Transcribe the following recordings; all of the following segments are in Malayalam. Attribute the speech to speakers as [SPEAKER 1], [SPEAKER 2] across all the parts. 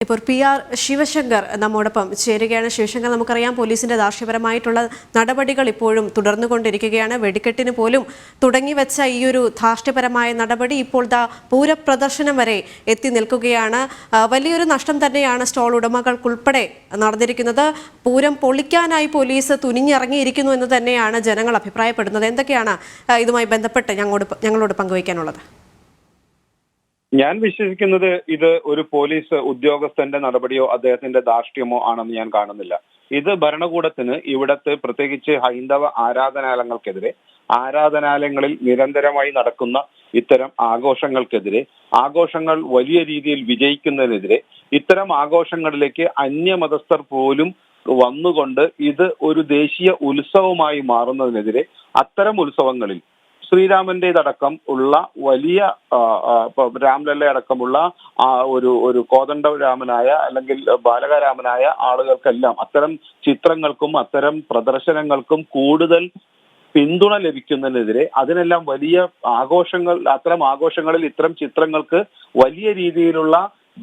[SPEAKER 1] ഇപ്പോൾ PR ശിവശങ്കർ നമ്മോടൊപ്പം ചേരുകയാണ്. ശിവശങ്കർ, നമുക്കറിയാം പോലീസിന്റെ ധാർഷ്ട്യപരമായിട്ടുള്ള നടപടികൾ ഇപ്പോഴും തുടർന്നുകൊണ്ടിരിക്കുകയാണ്. വെടിക്കെട്ടിന് പോലും തുടങ്ങിവെച്ച ഈ ഒരു ധാർഷ്ട്യപരമായ നടപടി ഇപ്പോൾ പൂരപ്രദർശനം വരെ എത്തി നിൽക്കുകയാണ്. വലിയൊരു നഷ്ടം തന്നെയാണ് സ്റ്റോൾ ഉടമകൾക്കുൾപ്പെടെ നടന്നിരിക്കുന്നത്. പൂരം പൊളിക്കാനായി പോലീസ് തുനിഞ്ഞിറങ്ങിയിരിക്കുന്നു എന്ന് തന്നെയാണ് ജനങ്ങൾ അഭിപ്രായപ്പെടുന്നത്. എന്തൊക്കെയാണ് ഇതുമായി ബന്ധപ്പെട്ട് ഞങ്ങളോട് പങ്കുവയ്ക്കാനുള്ളത്?
[SPEAKER 2] ഞാൻ വിശ്വസിക്കുന്നത് ഇത് ഒരു പോലീസ് ഉദ്യോഗസ്ഥന്റെ നടപടിയോ അദ്ദേഹത്തിന്റെ ധാർഷ്ട്യമോ ആണെന്ന് ഞാൻ കാണുന്നില്ല. ഇത് ഭരണകൂടത്തിന് ഇവിടത്തെ പ്രത്യേകിച്ച് ഹൈന്ദവ ആരാധനാലയങ്ങൾക്കെതിരെ, ആരാധനാലയങ്ങളിൽ നിരന്തരമായി നടക്കുന്ന ഇത്തരം ആഘോഷങ്ങൾക്കെതിരെ, ആഘോഷങ്ങൾ വലിയ രീതിയിൽ വിജയിക്കുന്നതിനെതിരെ, ഇത്തരം ആഘോഷങ്ങളിലേക്ക് അന്യമതസ്ഥർ പോലും വന്നുകൊണ്ട് ഇത് ഒരു ദേശീയ ഉത്സവമായി മാറുന്നതിനെതിരെ, അത്തരം ഉത്സവങ്ങളിൽ ശ്രീരാമന്റേതടക്കം ഉള്ള വലിയ രാംലല്ല അടക്കമുള്ള ഒരു കോദണ്ഡരാമനായ അല്ലെങ്കിൽ ബാലകരാമനായ ആളുകൾക്കെല്ലാം അത്തരം ചിത്രങ്ങൾക്കും അത്തരം പ്രദർശനങ്ങൾക്കും കൂടുതൽ പിന്തുണ ലഭിക്കുന്നതിനെതിരെ, അതിനെല്ലാം വലിയ ആഘോഷങ്ങൾ, അത്തരം ആഘോഷങ്ങളിൽ ഇത്തരം ചിത്രങ്ങൾക്ക് വലിയ രീതിയിലുള്ള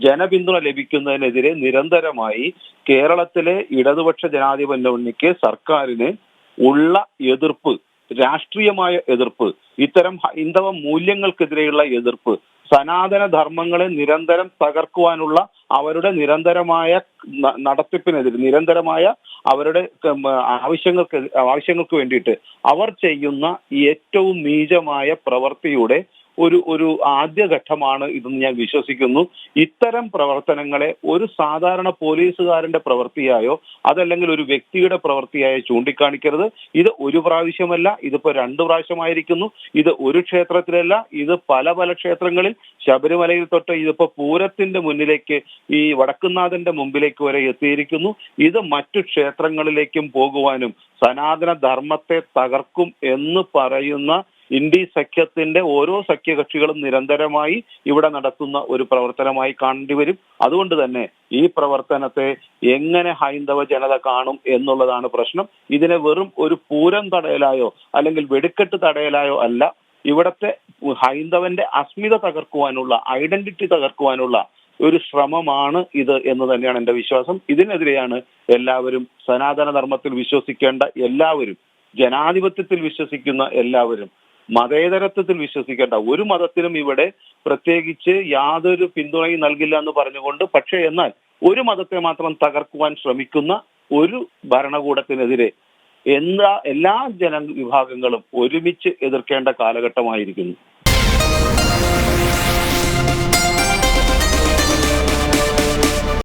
[SPEAKER 2] ജനപിന്തുണ ലഭിക്കുന്നതിനെതിരെ നിരന്തരമായി കേരളത്തിലെ ഇടതുപക്ഷ ജനാധിപത്യ മുന്നണിക്ക്, സർക്കാരിന് ഉള്ള എതിർപ്പ്, രാഷ്ട്രീയമായ എതിർപ്പ്, ഇത്തരം ഹൈന്ദവ മൂല്യങ്ങൾക്കെതിരെയുള്ള എതിർപ്പ്, സനാതന ധർമ്മങ്ങളെ നിരന്തരം തകർക്കുവാനുള്ള അവരുടെ നിരന്തരമായ നടത്തിപ്പിനെതിരെ, നിരന്തരമായ അവരുടെ ആവശ്യങ്ങൾക്ക് വേണ്ടിയിട്ട് അവർ ചെയ്യുന്ന ഏറ്റവും നീചമായ പ്രവൃത്തിയുടെ ഒരു ആദ്യഘട്ടമാണ് ഇതെന്ന് ഞാൻ വിശ്വസിക്കുന്നു. ഇത്തരം പ്രവർത്തനങ്ങളെ ഒരു സാധാരണ പോലീസുകാരന്റെ പ്രവൃത്തിയായോ അതല്ലെങ്കിൽ ഒരു വ്യക്തിയുടെ പ്രവൃത്തിയായോ ചൂണ്ടിക്കാണിക്കരുത്. ഇത് ഒരു പ്രാവശ്യമല്ല, ഇതിപ്പോ 2 പ്രാവശ്യമായിരിക്കുന്നു. ഇത് ഒരു ക്ഷേത്രത്തിലല്ല, ഇത് പല ക്ഷേത്രങ്ങളിൽ, ശബരിമലയിൽ തൊട്ട് ഇതിപ്പോ പൂരത്തിന്റെ മുന്നിലേക്ക്, ഈ വടക്കുംനാഥന്റെ മുമ്പിലേക്ക് വരെ എത്തിയിരിക്കുന്നു. ഇത് മറ്റു ക്ഷേത്രങ്ങളിലേക്കും പോകുവാനും സനാതന ധർമ്മത്തെ തകർക്കും എന്ന് പറയുന്ന ഇന്ത്യ സഖ്യത്തിന്റെ ഓരോ സഖ്യകക്ഷികളും നിരന്തരമായി ഇവിടെ നടത്തുന്ന ഒരു പ്രവർത്തനമായി കാണേണ്ടി വരും. അതുകൊണ്ട് തന്നെ ഈ പ്രവർത്തനത്തെ എങ്ങനെ ഹൈന്ദവ ജനത കാണും എന്നുള്ളതാണ് പ്രശ്നം. ഇതിനെ വെറും ഒരു പൂരം തടയലായോ അല്ലെങ്കിൽ വെടിക്കെട്ട് തടയലായോ അല്ല, ഇവിടത്തെ ഹൈന്ദവന്റെ അസ്മിത തകർക്കുവാനുള്ള, ഐഡന്റിറ്റി തകർക്കുവാനുള്ള ഒരു ശ്രമമാണ് ഇത് എന്ന് തന്നെയാണ് എന്റെ വിശ്വാസം. ഇതിനെതിരെയാണ് എല്ലാവരും, സനാതന ധർമ്മത്തിൽ വിശ്വസിക്കേണ്ട എല്ലാവരും, ജനാധിപത്യത്തിൽ വിശ്വസിക്കുന്ന എല്ലാവരും, മതേതരത്വത്തിൽ വിശ്വസിക്കേണ്ട ഒരു മതത്തിനും ഇവിടെ പ്രത്യേകിച്ച് യാതൊരു പിന്തുണയും നൽകില്ല എന്ന് പറഞ്ഞുകൊണ്ട്, പക്ഷേ എന്നാൽ ഒരു മതത്തെ മാത്രം തകർക്കുവാൻ ശ്രമിക്കുന്ന ഒരു ഭരണകൂടത്തിനെതിരെ എല്ലാ ജനവിഭാഗങ്ങളും ഒരുമിച്ച് എതിർക്കേണ്ട കാലഘട്ടമായിരിക്കുന്നു.